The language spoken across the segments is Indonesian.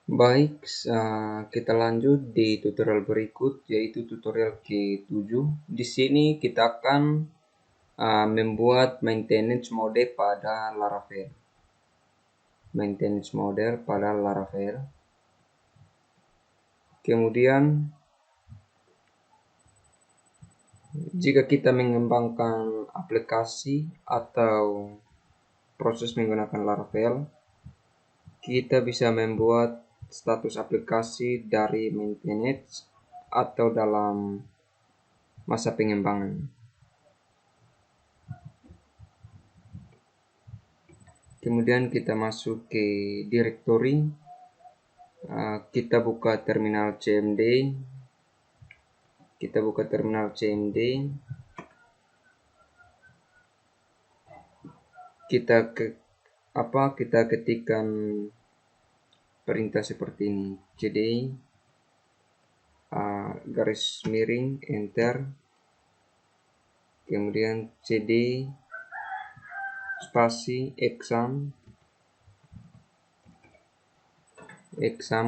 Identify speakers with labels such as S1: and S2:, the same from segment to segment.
S1: Baik, kita lanjut di tutorial berikut, yaitu tutorial ke-7. Di sini kita akan membuat maintenance mode pada Laravel. Maintenance mode pada Laravel. Kemudian, jika kita mengembangkan aplikasi atau proses menggunakan Laravel, kita bisa membuat status aplikasi dari maintenance atau dalam masa pengembangan. Kemudian kita masuk ke directory, kita buka terminal cmd, kita ketikkan perintah seperti ini, cd garis miring enter, kemudian cd spasi exam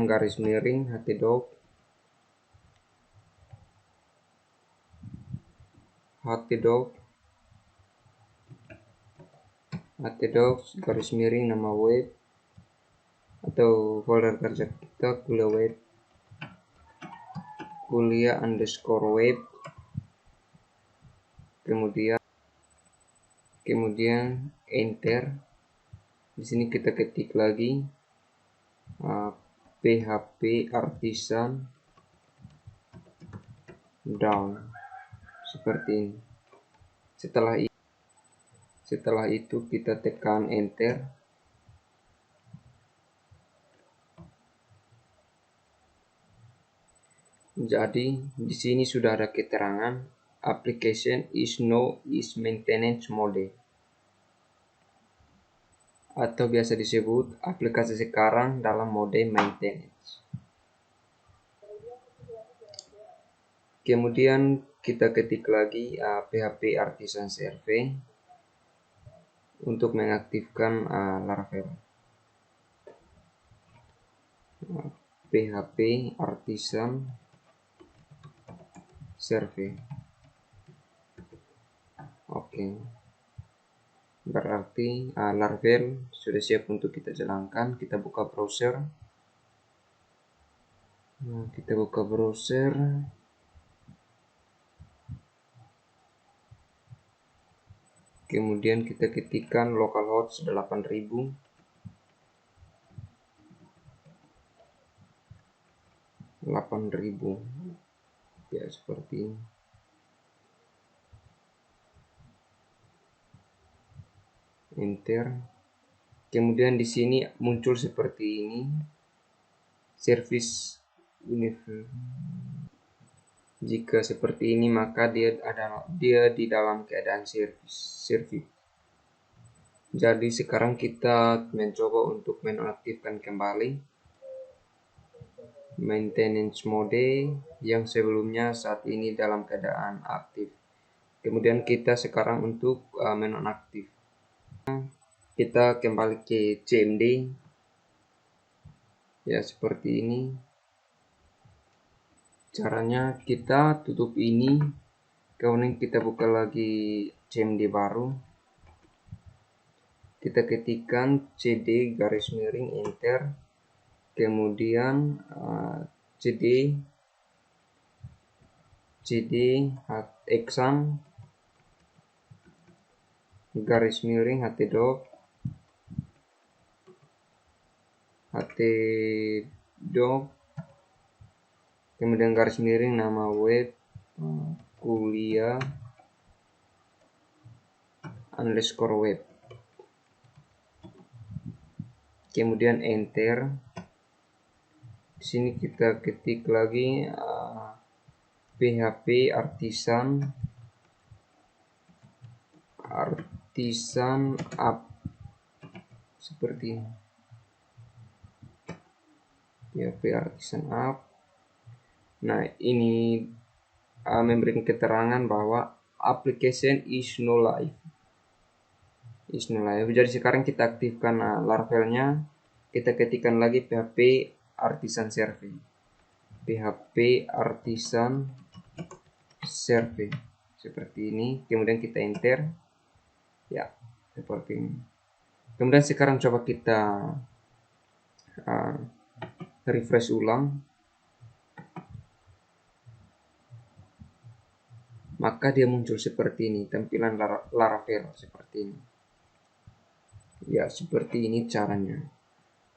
S1: garis miring htdoc garis miring nama web atau folder kerja kita kuliah_web, kemudian enter. Di sini kita ketik lagi php artisan down seperti ini. Setelah itu kita tekan enter. Jadi di sini sudah ada keterangan application is maintenance mode, atau biasa disebut aplikasi sekarang dalam mode maintenance. Kemudian kita ketik lagi php artisan server untuk mengaktifkan Laravel. php artisan server. Oke. Berarti Laravel sudah siap untuk kita jalankan. Kita buka browser. Kemudian kita ketikkan localhost 8000. Ya, seperti ini. Enter. Kemudian di sini muncul seperti ini, service universal. Jika seperti ini maka dia di dalam keadaan service. Jadi sekarang kita mencoba untuk menonaktifkan kembali maintenance mode yang sebelumnya saat ini dalam keadaan aktif. Kemudian kita sekarang untuk menonaktif, kita kembali ke cmd, ya seperti ini. Caranya kita tutup ini, kemudian kita buka lagi cmd baru, kita ketikkan cd garis miring enter, kemudian cd exam garis miring htdoc kemudian garis miring nama web kuliah_web, kemudian enter. Di sini kita ketik lagi php artisan app seperti ini. PHP artisan app. Nah, ini memberikan keterangan bahwa application is no live. Jadi sekarang kita aktifkan Laravelnya, kita ketikkan lagi php artisan survey. PHP artisan survey seperti ini. Kemudian kita enter. Ya, seperti ini. Kemudian sekarang coba kita refresh ulang. Maka dia muncul seperti ini, tampilan Laravel seperti ini. Ya, seperti ini caranya.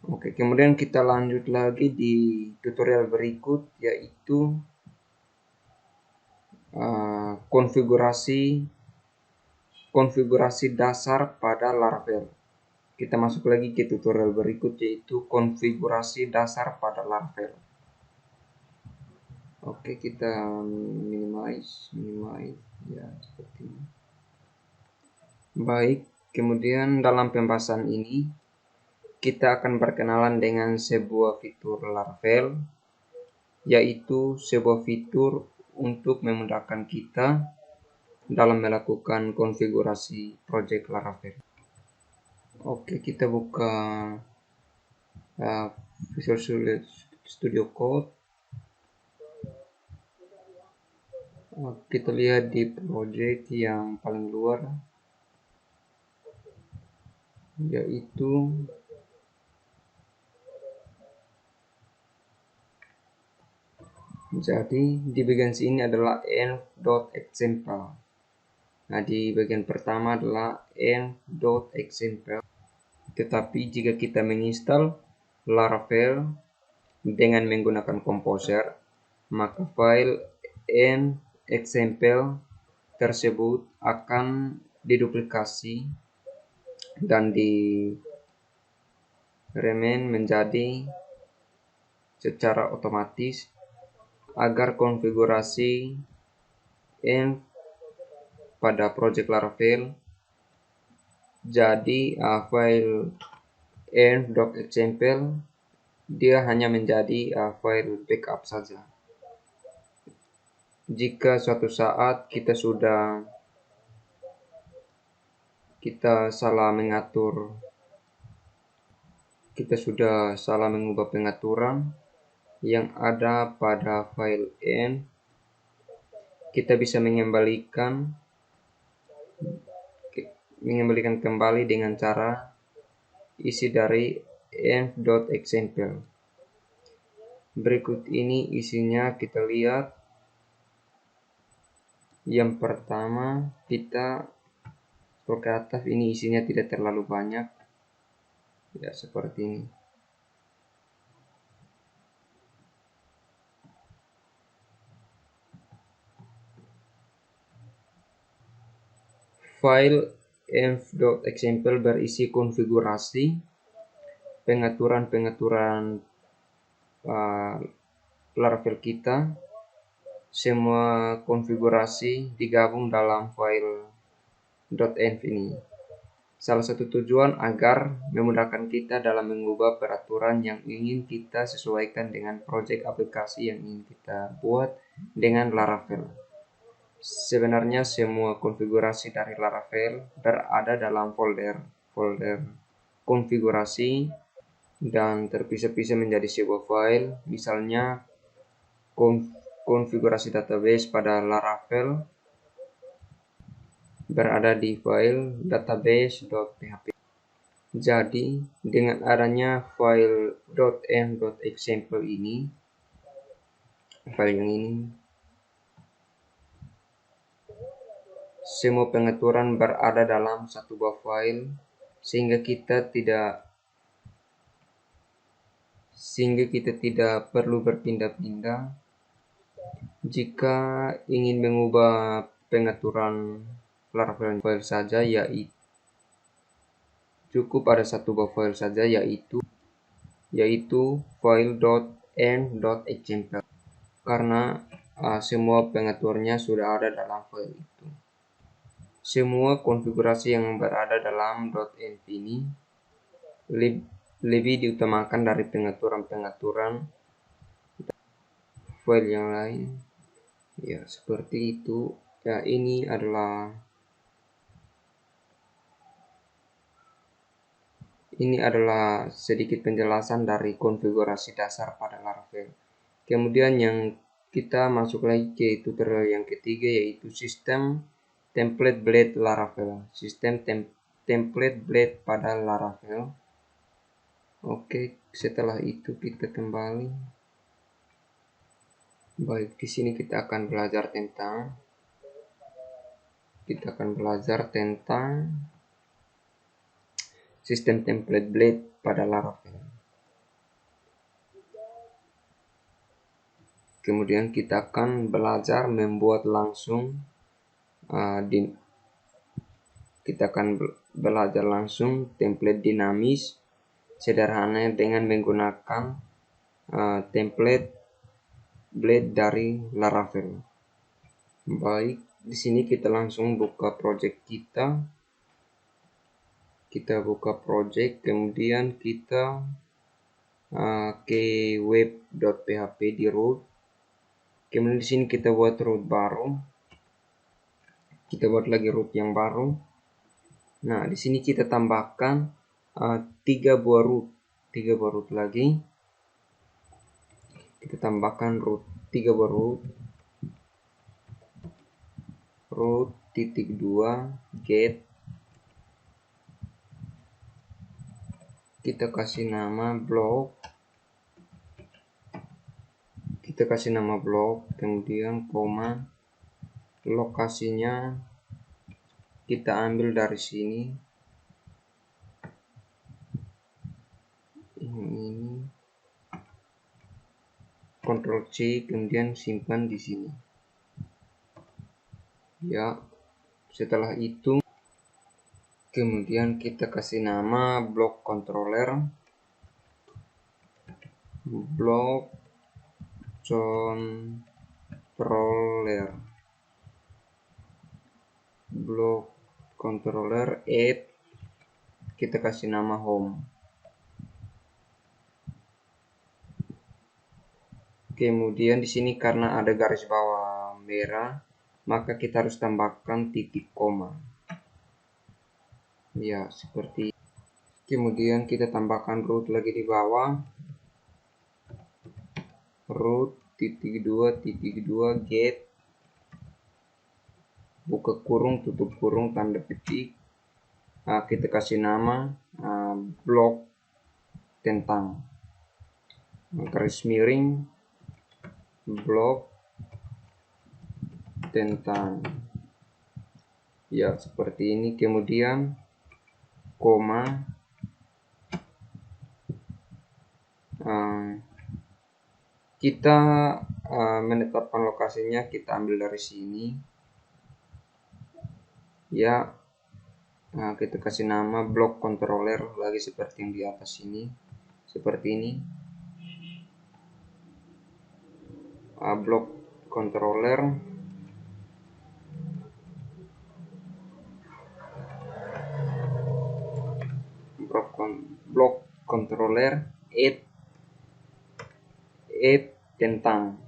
S1: Oke, kemudian kita lanjut lagi di tutorial berikut, yaitu konfigurasi dasar pada Laravel. Kita masuk lagi ke tutorial berikut, yaitu konfigurasi dasar pada Laravel. Oke, kita minimize ya, seperti ini. Baik, kemudian dalam pembahasan ini kita akan berkenalan dengan sebuah fitur Laravel, yaitu sebuah fitur untuk memudahkan kita dalam melakukan konfigurasi project Laravel. Oke, kita buka Visual Studio Code. Kita lihat di project yang paling luar, yaitu jadi di bagian sini adalah env.example. Nah, di bagian pertama adalah env.example. Tetapi jika kita menginstal Laravel dengan menggunakan Composer, maka file env.example tersebut akan diduplikasi dan diremen menjadi secara otomatis agar konfigurasi env pada project Laravel jadi file env.example dia hanya menjadi file backup saja. Jika suatu saat kita sudah salah mengubah pengaturan yang ada pada file env, kita bisa mengembalikan kembali dengan cara isi dari env.example. Berikut ini isinya, kita lihat. Yang pertama, kita scroll ke atas, ini isinya tidak terlalu banyak. Ya, seperti ini. File env.example berisi konfigurasi, pengaturan Laravel kita. Semua konfigurasi digabung dalam file .env ini. Salah satu tujuan agar memudahkan kita dalam mengubah peraturan yang ingin kita sesuaikan dengan project aplikasi yang ingin kita buat dengan Laravel. Sebenarnya semua konfigurasi dari Laravel berada dalam folder konfigurasi dan terpisah-pisah menjadi sebuah file. Misalnya konfigurasi database pada Laravel berada di file database.php. Jadi, dengan adanya file .env.example ini, file yang ini, semua pengaturan berada dalam satu buah file, sehingga kita tidak perlu berpindah-pindah. Jika ingin mengubah pengaturan Laravel file saja, yaitu cukup ada satu buah file saja, yaitu file .env.example, karena semua pengaturannya sudah ada dalam file itu. Semua konfigurasi yang berada dalam .env ini lebih diutamakan dari pengaturan file yang lain. Ya, seperti itu. Ya, ini Ini adalah sedikit penjelasan dari konfigurasi dasar pada Laravel. Kemudian yang kita masuk lagi ke tutorial yang ketiga, yaitu sistem template blade Laravel. Sistem template blade pada Laravel. Oke, setelah itu kita kembali. Baik, di sini kita akan belajar tentang sistem template blade pada Laravel. Kemudian kita akan belajar membuat langsung template dinamis sederhana dengan menggunakan template blade dari Laravel. Baik, di sini kita langsung buka project kita. Kita buka project, kemudian kita ke web.php di root. Kemudian di sini kita buat root baru. Kita buat lagi root yang baru. Nah, di sini kita tambahkan 3 buah root lagi. Kita tambahkan 3 buah root titik 2 get. Kita kasih nama blog, kemudian koma, lokasinya kita ambil dari sini. Ini Ctrl C, kemudian simpan di sini. Ya, setelah itu kemudian kita kasih nama block controller. Add, kita kasih nama home. Kemudian di sini karena ada garis bawah merah, maka kita harus tambahkan titik koma. Ya, seperti. Kemudian kita tambahkan root lagi di bawah. Root titik 2 get, buka kurung, tutup kurung, tanda petik. Kita kasih nama blok tentang, garis miring, blok tentang. Ya, seperti ini. Kemudian koma, kita menetapkan lokasinya, kita ambil dari sini. Ya, kita kasih nama block controller lagi seperti yang di atas ini, seperti ini. Block controller, block controller add tentang,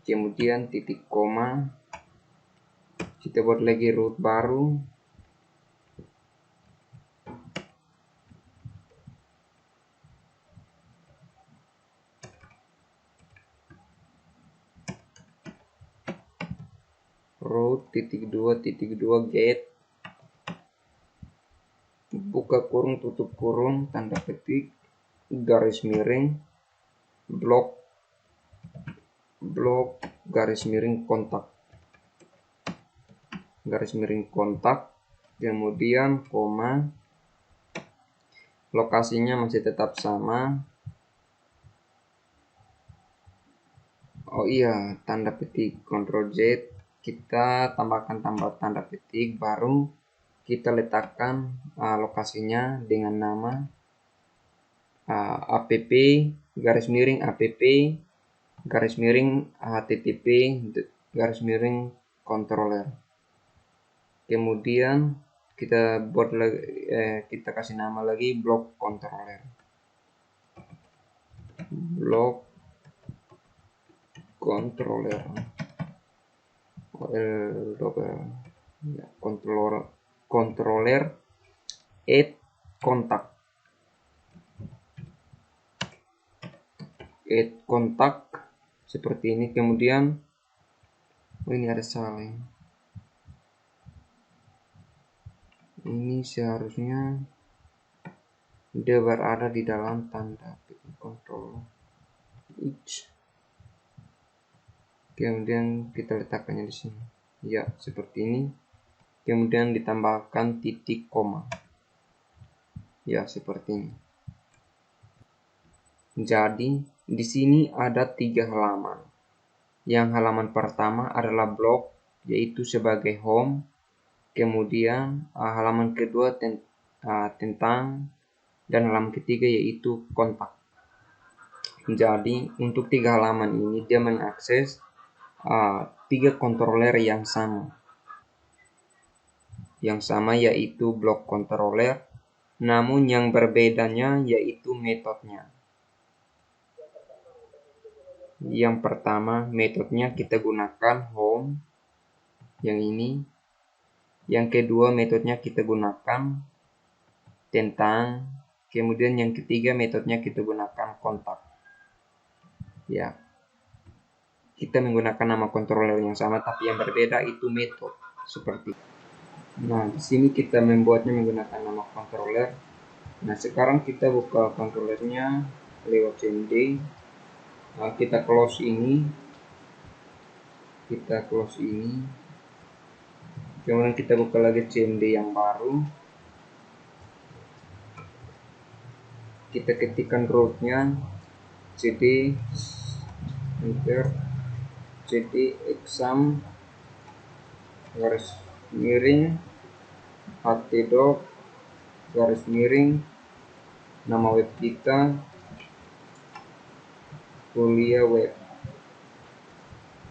S1: kemudian titik koma, kita buat lagi root baru. Root titik 2 get, buka kurung, tutup kurung, tanda petik, garis miring, blok garis miring kontak, kemudian koma, lokasinya masih tetap sama. Oh iya, tanda petik, Ctrl Z, kita tambahkan tanda petik baru, kita letakkan lokasinya dengan nama app garis miring http garis miring controller. Kemudian kita buat lagi, kita kasih nama lagi block controller. Controller add kontak. Add kontak seperti ini. Kemudian ini ada salah. Ini seharusnya dia berada di dalam tanda kontrol H. Kemudian kita letakkannya di sini. Ya, seperti ini. Kemudian ditambahkan titik koma. Ya, seperti ini. Jadi, di sini ada 3 halaman. Yang halaman pertama adalah blog, yaitu sebagai home. Kemudian halaman kedua tentang, dan halaman ketiga yaitu kontak. Jadi, untuk 3 halaman ini dia mengakses 3 controller yang sama. Yang sama yaitu block controller, namun yang berbedanya yaitu metodenya. Yang pertama, metodenya kita gunakan home, yang ini. Yang kedua, metodenya kita gunakan tentang. Kemudian yang ketiga, metodenya kita gunakan kontak. Ya, kita menggunakan nama controller yang sama, tapi yang berbeda itu metode. Seperti. Nah, di sini kita membuatnya menggunakan nama controller. Nah, sekarang kita buka controllernya lewat CMD. Nah, kita close ini. Kemudian kita buka lagi CMD yang baru. Kita ketikkan rootnya cd enter cd exam garis miring htdoc garis miring nama web kita kuliah web.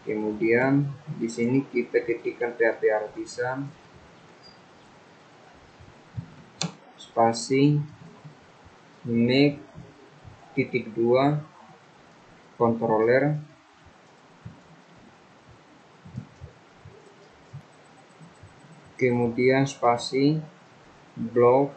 S1: Kemudian di sini kita ketikkan PHP Artisan spasi make titik 2 controller. Kemudian spasi block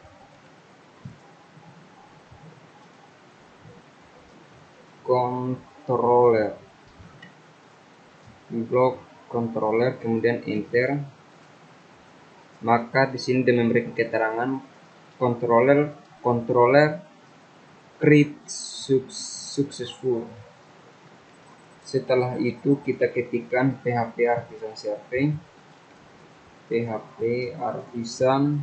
S1: controller, kemudian enter. Maka di sini dia memberikan keterangan controller create successful. Setelah itu kita ketikkan PHP Artisan Server, PHP Artisan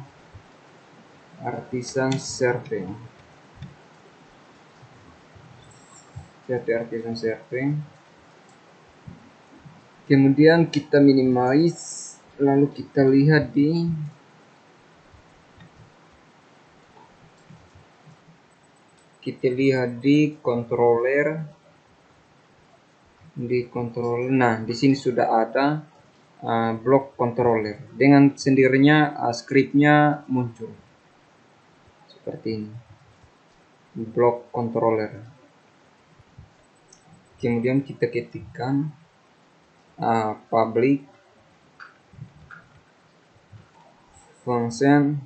S1: Server, PHP Artisan Server. Kemudian kita minimize, lalu kita lihat di controller. Nah, di sini sudah ada block controller. Dengan sendirinya scriptnya muncul seperti ini, block controller. Kemudian kita ketikkan public function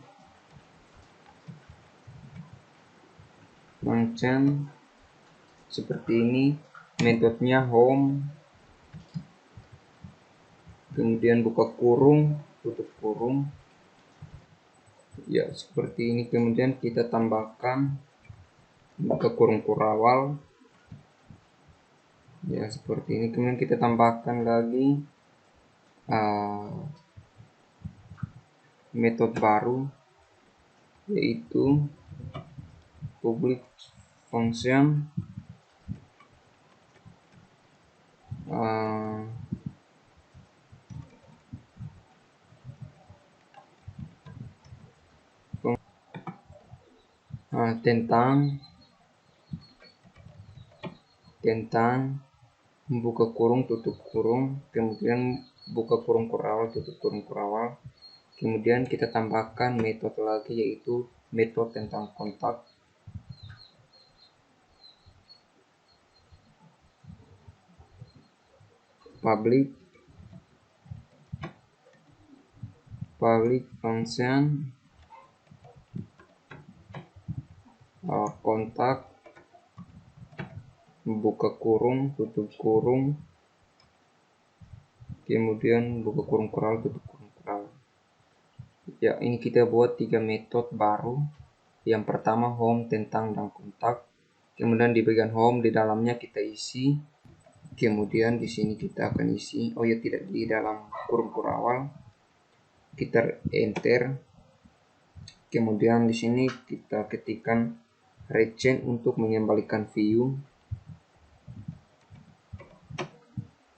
S1: seperti ini. Metodenya home, kemudian buka kurung, tutup kurung. Ya, seperti ini. Kemudian kita tambahkan buka kurung kurawal. Ya, seperti ini. Kemudian kita tambahkan lagi metode baru, yaitu public function tentang buka kurung tutup kurung, kemudian buka kurung kurawal tutup kurung kurawal. Kemudian kita tambahkan metode lagi, yaitu metode tentang kontak. Public function kontak, buka kurung, tutup kurung, kemudian buka kurung kural, tutup kurung kural. Ya, ini kita buat 3 metode baru. Yang pertama home, tentang, dan kontak. Kemudian di bagian home di dalamnya kita isi. Kemudian di sini kita akan isi, oh ya, tidak di dalam kurung kurawal. Kita enter. Kemudian di sini kita ketikkan regen untuk mengembalikan view.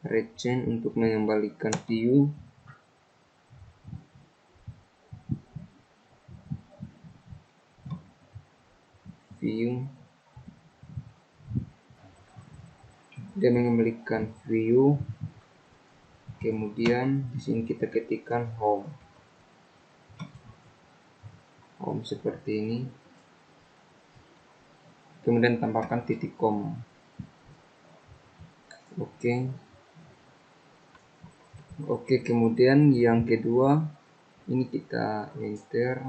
S1: Regen untuk mengembalikan view. Dia mengembalikan view. Kemudian di sini kita ketikkan home. Home seperti ini. Kemudian tambahkan titik koma. Oke, kemudian yang kedua ini kita enter.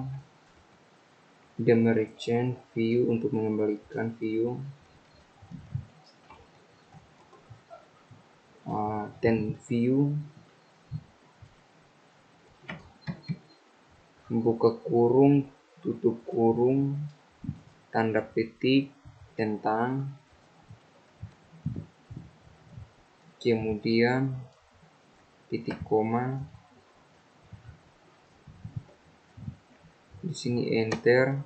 S1: Dia meregen view untuk mengembalikan view. Then view, buka kurung, tutup kurung, tanda petik, tentang, kemudian titik koma. Di sini enter.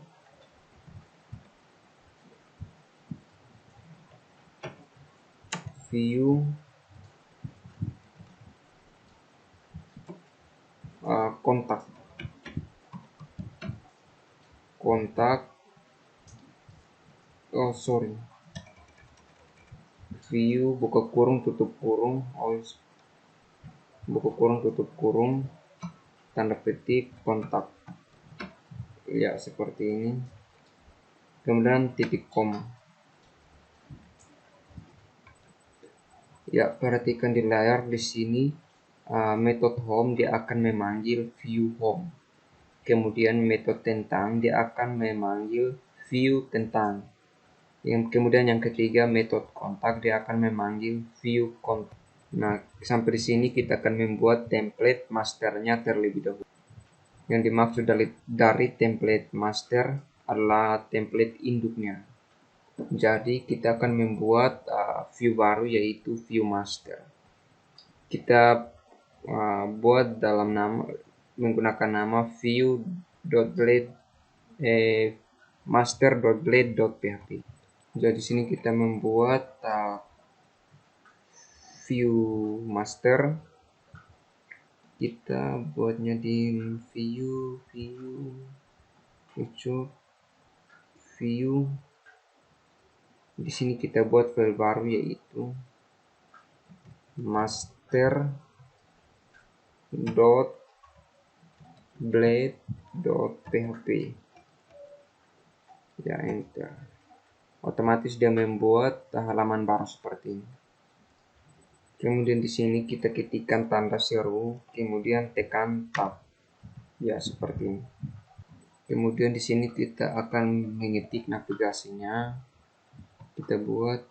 S1: View, kontak, view, buka kurung, tutup kurung, buka kurung, tutup kurung, tanda petik, kontak. Ya, seperti ini. Kemudian titik koma. Ya, perhatikan di layar di sini, metode home dia akan memanggil view home. Kemudian metode tentang dia akan memanggil view tentang. Kemudian yang ketiga, metode kontak dia akan memanggil view kontak. Nah, sampai di sini kita akan membuat template masternya terlebih dahulu. Yang dimaksud dari template master adalah template induknya. Jadi kita akan membuat view baru, yaitu view master. Kita buat dalam nama, menggunakan nama view.blade master.blade.php. Jadi di sini kita membuat view master. Kita buatnya di view. Di sini kita buat file baru, yaitu master.blade.php. Ya, enter. Otomatis dia membuat halaman baru seperti ini. Kemudian di sini kita ketikkan tanda seru, kemudian tekan tab. Ya, seperti ini. Kemudian di sini kita akan mengetik navigasinya. Kita buat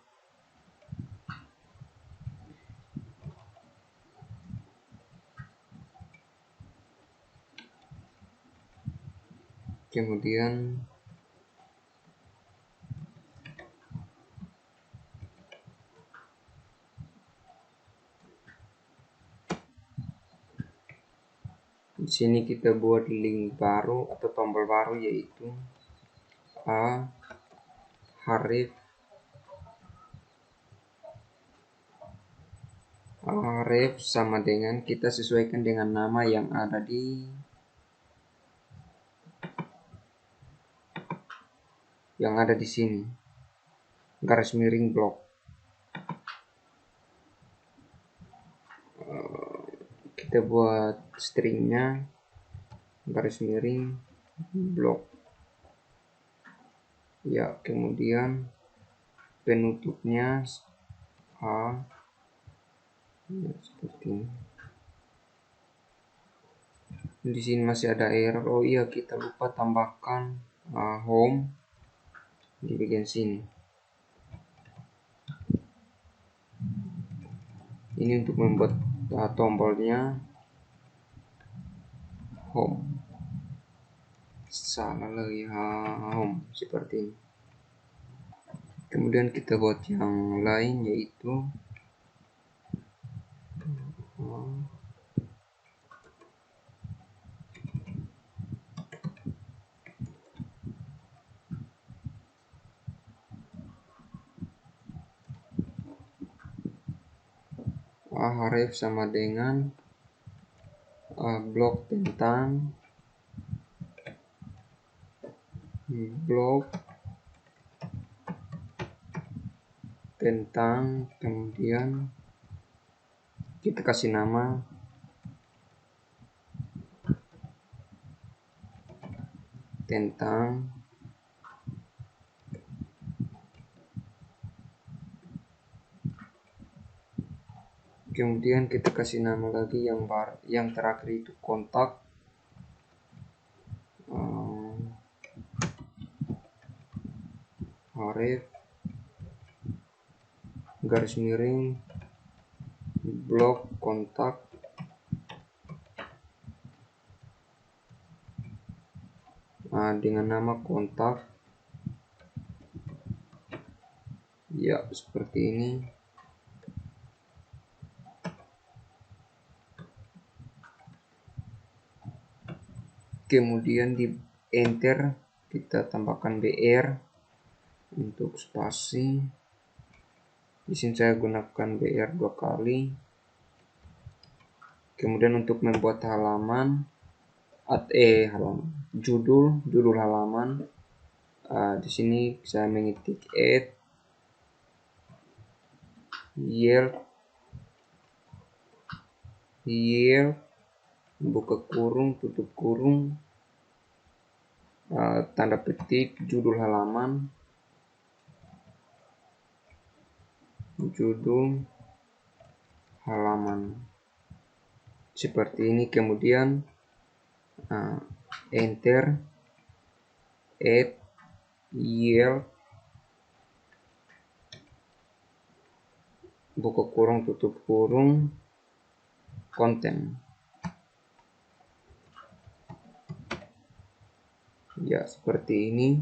S1: kemudian di sini kita buat link baru atau tombol baru, yaitu ref sama dengan, kita sesuaikan dengan nama yang ada di sini, garis miring blok. Kita buat stringnya garis miring blok. Ya, kemudian penutupnya ya, seperti ini. Di sini masih ada error. Oh iya, kita lupa tambahkan home. di bagian sini. Ini untuk membuat tombolnya home. Salah lagi, home seperti ini. Kemudian kita buat yang lain, yaitu href sama dengan blok tentang kemudian kita kasih nama tentang kemudian kita kasih nama lagi yang terakhir itu kontak href garis miring blok kontak dengan nama kontak, ya seperti ini. Kemudian di enter kita tambahkan BR untuk spasi. Di sini saya gunakan BR 2 kali. Kemudian untuk membuat halaman judul halaman, di sini saya mengetik add year buka kurung tutup kurung tanda petik judul halaman seperti ini. Kemudian enter add year buka kurung tutup kurung konten. Ya seperti ini.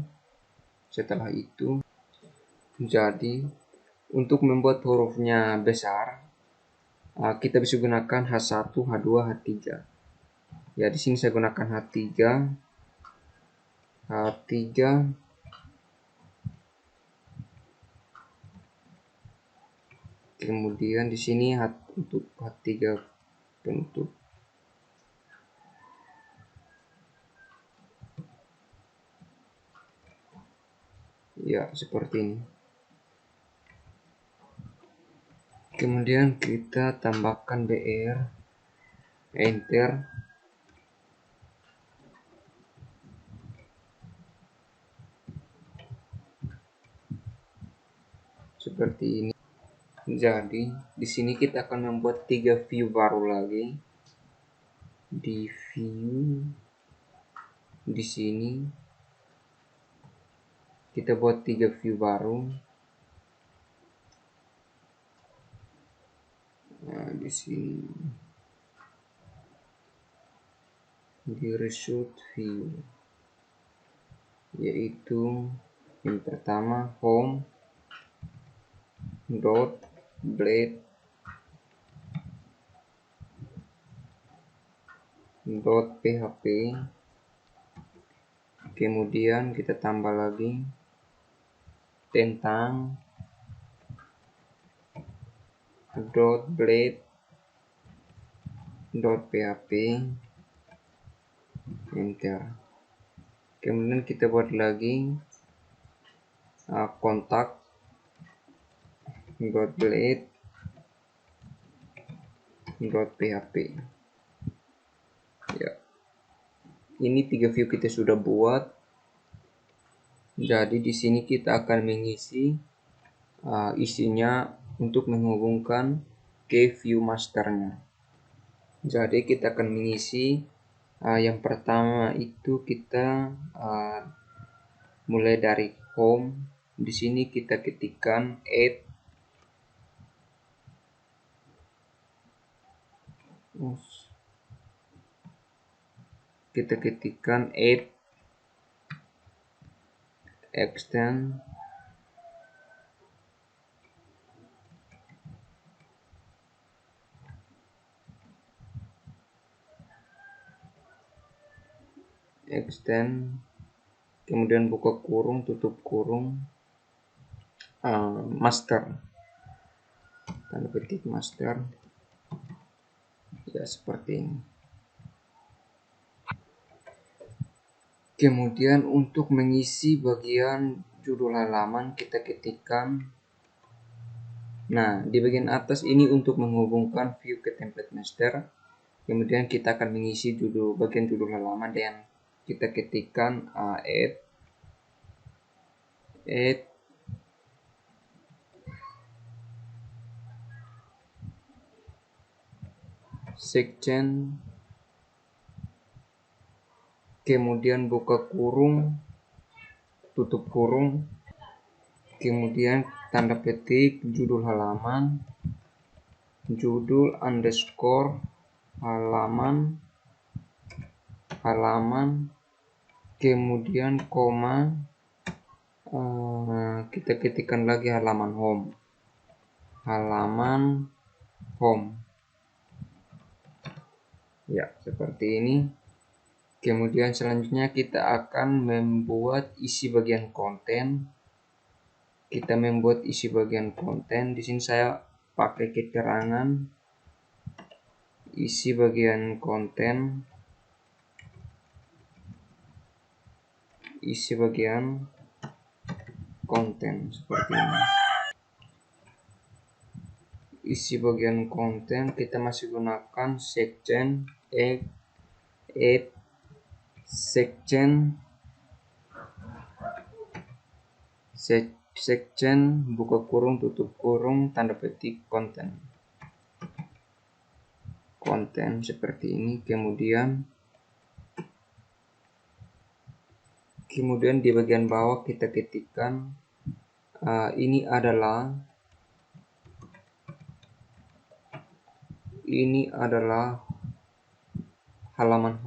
S1: Setelah itu, jadi untuk membuat hurufnya besar, kita bisa gunakan H1, H2, H3. Ya di sini saya gunakan H3. Kemudian di sini untuk H3 penutup. Ya seperti ini. Kemudian kita tambahkan BR, enter. Seperti ini. Jadi di sini kita akan membuat 3 view baru lagi. Di view di sini kita buat 3 view baru. Nah, di sini di result view, yaitu yang pertama home dot blade dot php. Kemudian kita tambah lagi tentang dot blade dot php, enter. Kemudian kita buat lagi kontak dot blade dot php. Ya, ini 3 view kita sudah buat. Jadi di sini kita akan mengisi isinya untuk menghubungkan ke view masternya. Jadi kita akan mengisi yang pertama itu kita mulai dari home. Di sini kita ketikkan add extend kemudian buka kurung, tutup kurung, master, tanda petik master, ya seperti ini. Kemudian untuk mengisi bagian judul halaman kita ketikkan, nah di bagian atas ini untuk menghubungkan view ke template master. Kemudian kita akan mengisi bagian judul halaman dan kita ketikkan add section, kemudian buka kurung, tutup kurung, kemudian tanda petik judul halaman, judul underscore halaman, kemudian koma, kita ketikkan lagi halaman home, ya seperti ini. Kemudian selanjutnya kita akan membuat isi bagian konten. Di sini saya pakai keterangan isi bagian konten, seperti ini. Isi bagian konten kita masih gunakan section add section buka kurung, tutup kurung, tanda petik konten seperti ini. Kemudian di bagian bawah kita ketikkan ini adalah halaman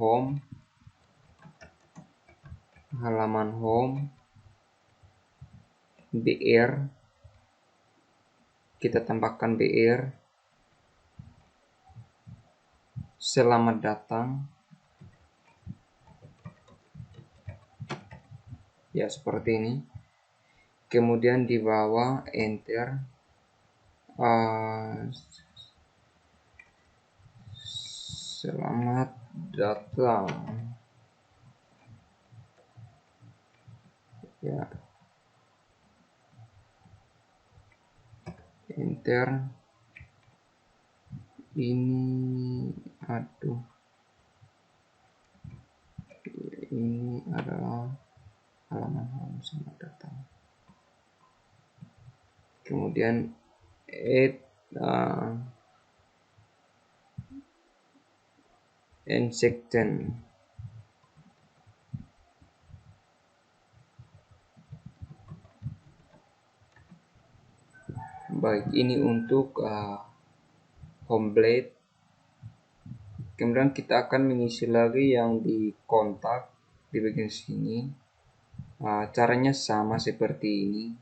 S1: home BR, kita tambahkan BR, selamat datang, ya seperti ini. Kemudian di bawah enter, selamat datang, ya enter. Ini adalah halaman home, selamat datang. Kemudian add end section, baik ini untuk home blade. Kemudian kita akan mengisi lagi yang di kontak di bagian sini. Caranya sama seperti ini,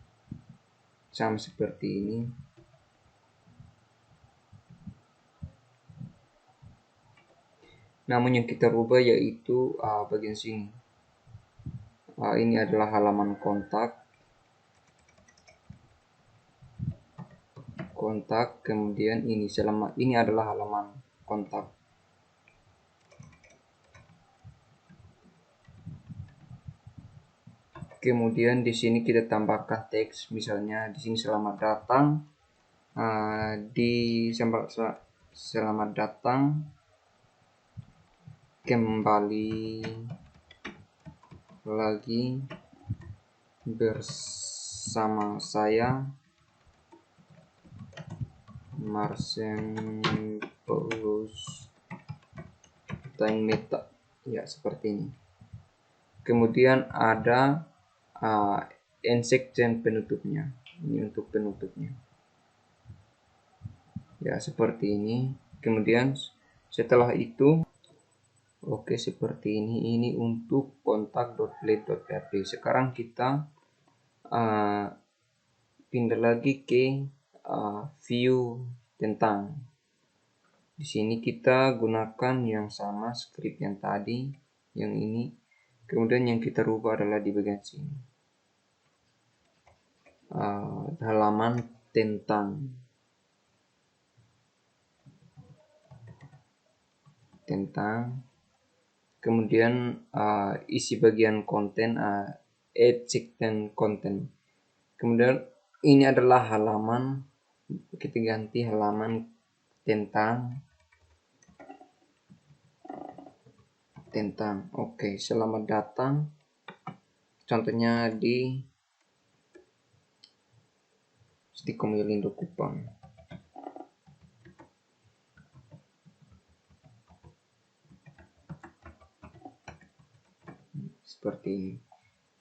S1: namun yang kita rubah yaitu bagian sini. Ini adalah halaman kontak, kemudian ini adalah halaman kontak. Kemudian di sini kita tambahkan teks, misalnya di sini selamat datang, selamat datang kembali lagi bersama saya Marcel Paulus Tank Meta, ya seperti ini. Kemudian ada end section penutupnya. Ini untuk penutupnya. Ya, seperti ini. Kemudian setelah itu, oke, seperti ini. Ini untuk kontak.blade.php. Sekarang kita pindah lagi ke view tentang. Di sini kita gunakan yang sama script yang tadi, yang ini. Kemudian yang kita rubah adalah di bagian sini. Halaman tentang kemudian isi bagian konten, add section content. Kemudian ini adalah halaman, kita ganti halaman tentang. Oke, selamat datang. Contohnya di Komilindo Kupang. Seperti ini.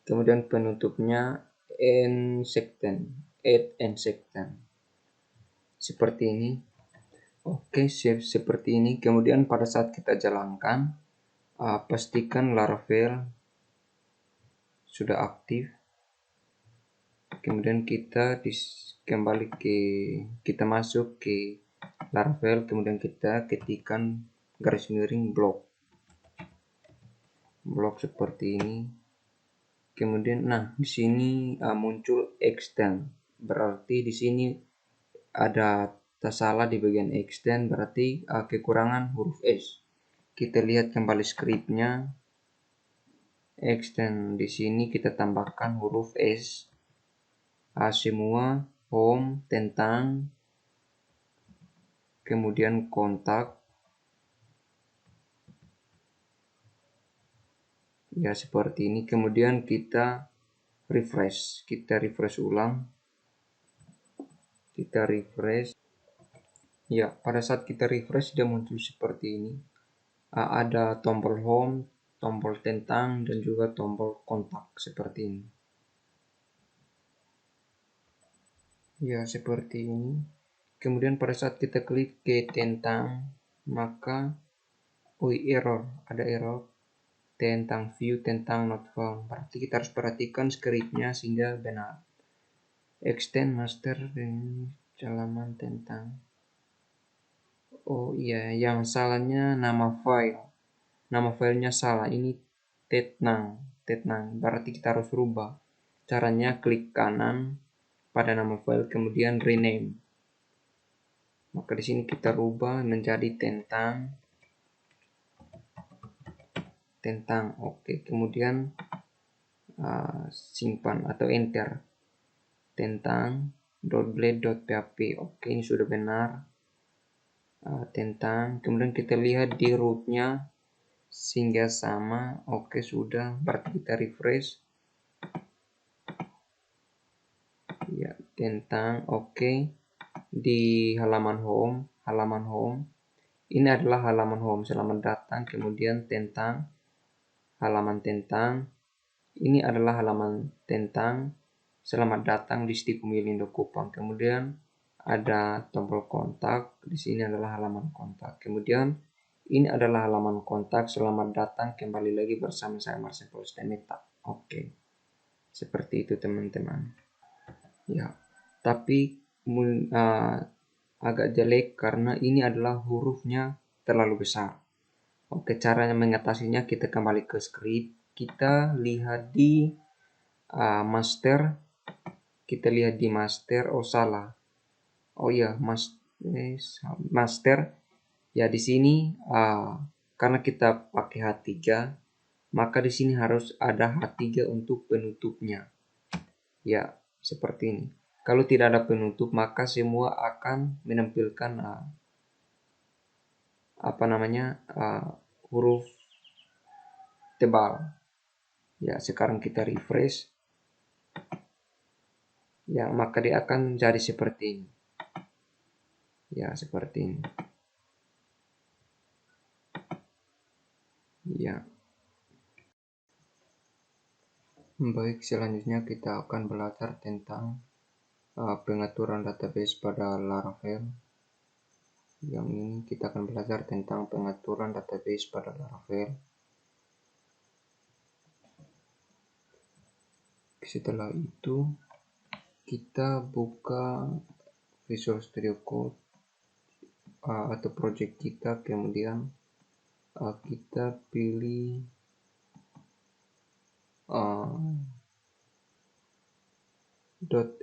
S1: Kemudian penutupnya end section, add end section. Seperti ini. Oke, seperti ini. Kemudian pada saat kita jalankan, pastikan Laravel sudah aktif. Kemudian kita kita masuk ke Laravel, kemudian kita ketikkan garis miring blok seperti ini. Kemudian di sini muncul extend, berarti di sini ada salah di bagian extend, berarti kekurangan huruf S. Kita lihat kembali scriptnya. Extend di sini kita tambahkan huruf S. Semua home tentang, kemudian kontak. Ya, seperti ini. Kemudian kita refresh ulang. Kita refresh. Ya, pada saat kita refresh dia muncul seperti ini. Ada tombol home, tombol tentang, dan juga tombol kontak seperti ini. Ya, seperti ini. Kemudian pada saat kita klik ke tentang, maka ada error tentang view tentang not found. Berarti kita harus perhatikan scriptnya sehingga benar. Extend master dan halaman tentang. Oh iya, yang salahnya nama filenya salah. Ini tetnang. Berarti kita harus rubah. Caranya klik kanan pada nama file, kemudian rename. Maka di sini kita rubah menjadi tentang. Oke, kemudian simpan atau enter. Tentang .blade.php. Oke, ini sudah benar. Kemudian kita lihat di rootnya sehingga sama. Oke, sudah, berarti kita refresh. Ya, oke. Di halaman home ini adalah halaman home, selamat datang. Kemudian halaman tentang ini adalah halaman tentang selamat datang di Komilindo Kupang. Kemudian ada tombol kontak, di sini adalah halaman kontak. Kemudian ini adalah halaman kontak, selamat datang kembali lagi bersama saya Marcel Polstemeta. Oke, seperti itu teman-teman. Ya, tapi agak jelek karena ini adalah hurufnya terlalu besar. Oke, caranya mengatasinya kita kembali ke script. Kita lihat di master. Oh, salah. Oh iya, master. Ya, di sini karena kita pakai H3, maka di sini harus ada H3 untuk penutupnya. Ya, seperti ini. Kalau tidak ada penutup, maka semua akan menampilkan huruf tebal. Ya, sekarang kita refresh. Ya, maka dia akan jadi seperti ini. Ya, seperti ini. Ya. Baik, selanjutnya kita akan belajar tentang pengaturan database pada Laravel. Yang ini kita akan belajar tentang pengaturan database pada Laravel. Setelah itu kita buka Visual Studio Code atau project kita, kemudian kita pilih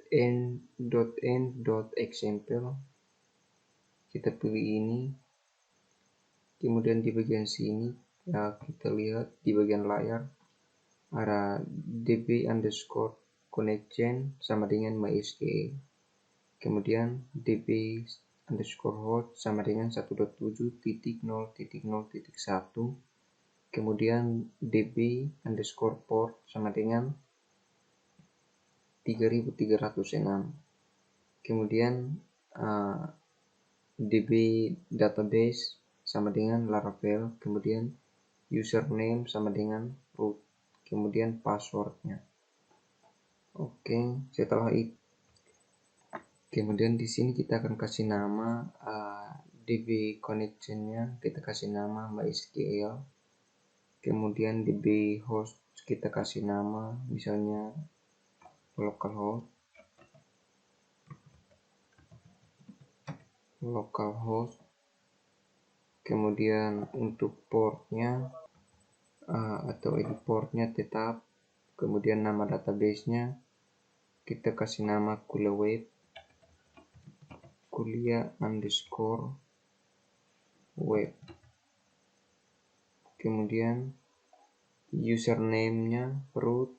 S1: .env.example. Kita pilih ini, kemudian di bagian sini kita lihat di bagian layar ada db_connection sama dengan MySQL, kemudian db_host sama dengan 1.7.0.0.1, kemudian db_port sama dengan 3306, kemudian db database sama dengan Laravel, kemudian username sama dengan root, kemudian passwordnya. Oke, setelah itu kemudian di sini kita akan kasih nama db connectionnya, kita kasih nama MySQL, kemudian db host kita kasih nama misalnya localhost, kemudian untuk portnya atau edit portnya tetap, kemudian nama databasenya kita kasih nama kuliah_web, kemudian username-nya root,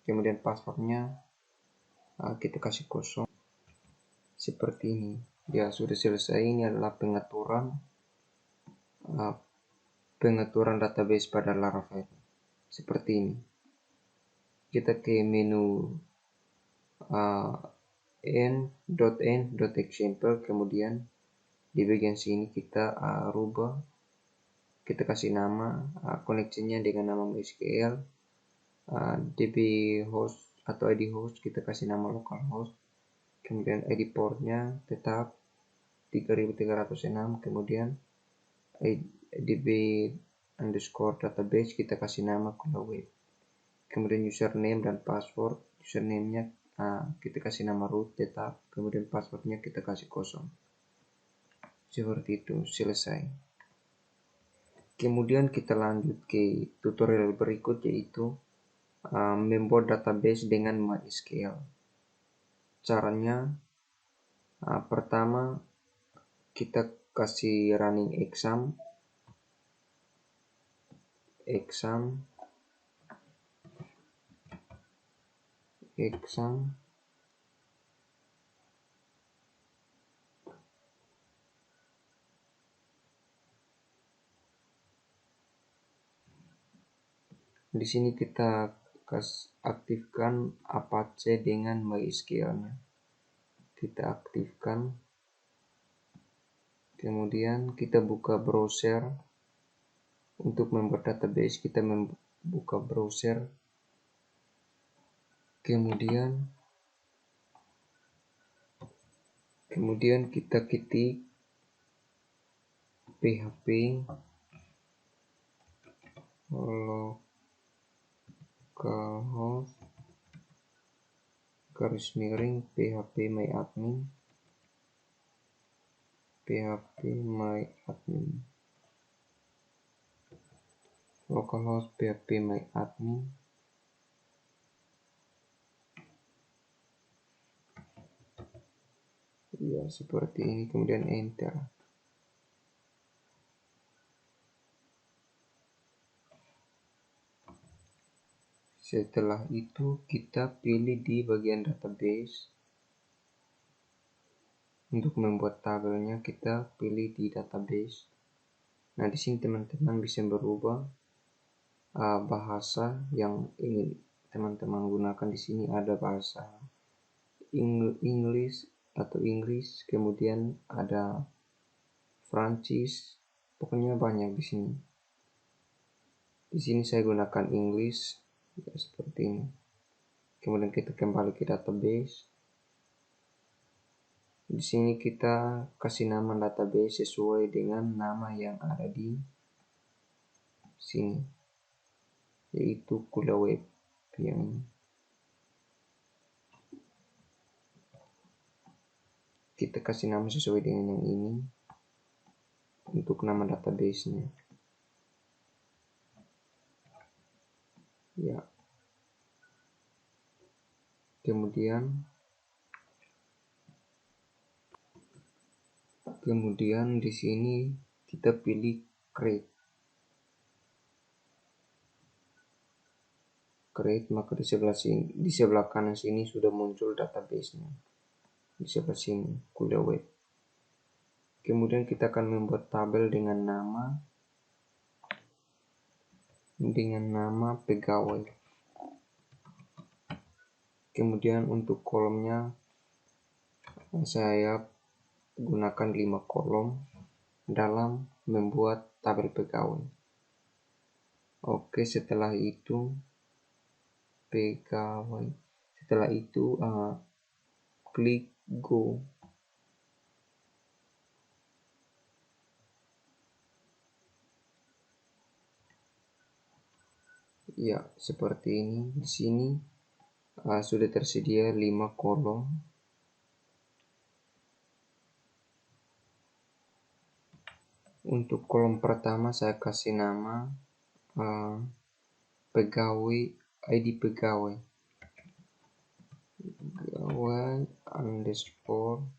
S1: kemudian passwordnya kita kasih kosong. Seperti ini ya, sudah selesai. Ini adalah pengaturan database pada Laravel. Seperti ini. Kita ke menu end.example, kemudian di bagian sini kita rubah, kita kasih nama koneksinya dengan nama MySQL, db host atau id host kita kasih nama localhost, kemudian id portnya tetap 3306, kemudian db_database kita kasih nama kuliah_web, kemudian username dan password, username-nya kita kasih nama root tetap, kemudian passwordnya kita kasih kosong. Seperti itu, selesai. Kemudian kita lanjut ke tutorial berikut, yaitu membuat database dengan MySQL. Caranya pertama kita kasih running exam. Di sini kita aktifkan Apache dengan MySQL-nya. Kita aktifkan. Kemudian kita buka browser. Untuk membuat database kita membuka browser. Kemudian kita ketik php localhost /php_myadmin localhost php_myadmin. Ya, seperti ini, kemudian enter. Setelah itu kita pilih di bagian database. Untuk membuat tabelnya kita pilih di database. Nah, di sini teman-teman bisa berubah bahasa yang ingin teman-teman gunakan. Di sini ada bahasa English atau Inggris, kemudian ada Prancis, pokoknya banyak di sini. Di sini saya gunakan English, ya, seperti ini. Kemudian kita kembali ke database. Di sini kita kasih nama database sesuai dengan nama yang ada di sini, yaitu Kuliah Web yang ini. Kita kasih nama sesuai dengan yang ini untuk nama database-nya. Ya. Kemudian di sini kita pilih create, maka di sebelah kanan sini sudah muncul database-nya. Di sebelah sini Kuliah Web. Kemudian kita akan membuat tabel dengan nama pegawai. Kemudian untuk kolomnya saya gunakan 5 kolom dalam membuat tabel pegawai. Oke, setelah itu pegawai. Setelah itu klik go. Ya, seperti ini. Di sini sudah tersedia 5 kolom. Untuk kolom pertama saya kasih nama pegawai, ID pegawai underscore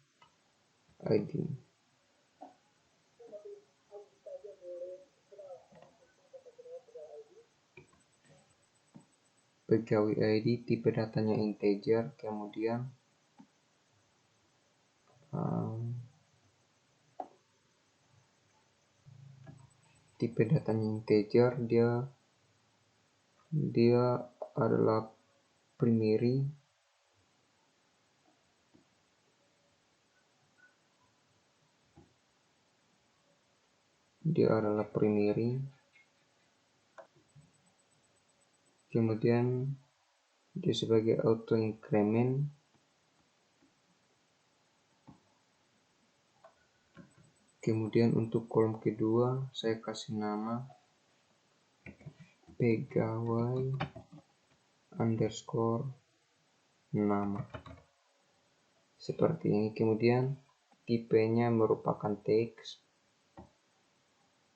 S1: ID. Pegawai ID tipe datanya integer, kemudian tipe datanya integer, dia adalah primary. Kemudian dia sebagai auto increment. Kemudian untuk kolom kedua saya kasih nama pegawai underscore nama, seperti ini. Kemudian tipenya merupakan teks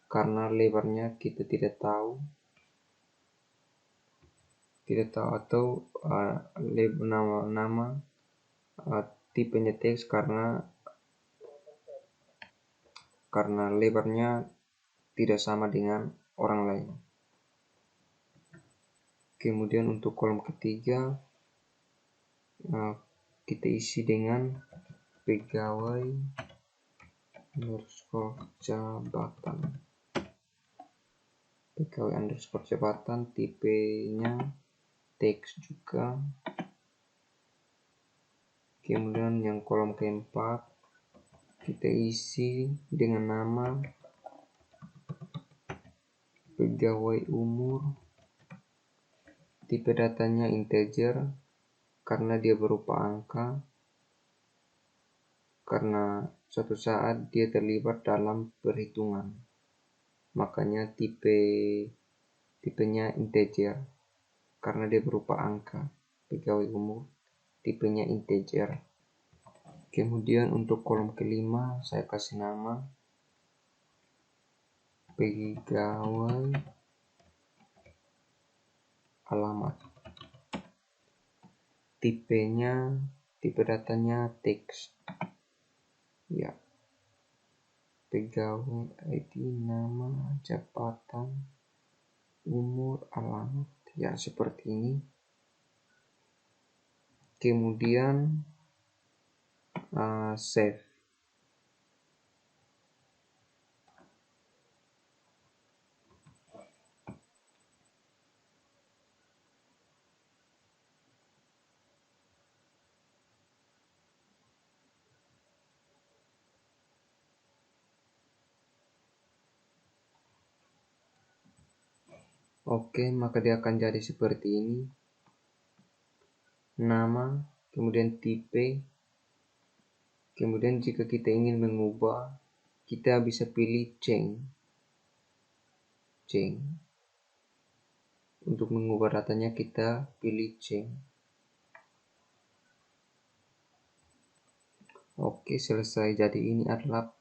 S1: karena lebarnya kita tidak tahu atau nama tipenya teks karena lebarnya tidak sama dengan orang lain. Kemudian untuk kolom ketiga kita isi dengan pegawai underscore jabatan, tipenya teks juga. Kemudian yang kolom keempat kita isi dengan nama pegawai umur, tipe datanya integer karena dia berupa angka, karena suatu saat dia terlibat dalam perhitungan, makanya tipenya integer karena dia berupa angka. Pegawai umur tipenya integer. Kemudian untuk kolom kelima saya kasih nama pegawai alamat, tipe datanya teks. Ya, pegawai ID nama, jabatan, umur, alamat. Ya, seperti ini. Kemudian save. Oke, maka dia akan jadi seperti ini. nama, kemudian tipe. Kemudian jika kita ingin mengubah, kita bisa pilih change. Untuk mengubah datanya kita pilih change. Oke, selesai. Jadi ini adalah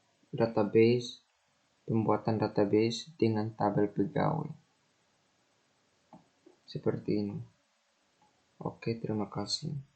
S1: pembuatan database dengan tabel pegawai. Seperti ini. Oke, terima kasih.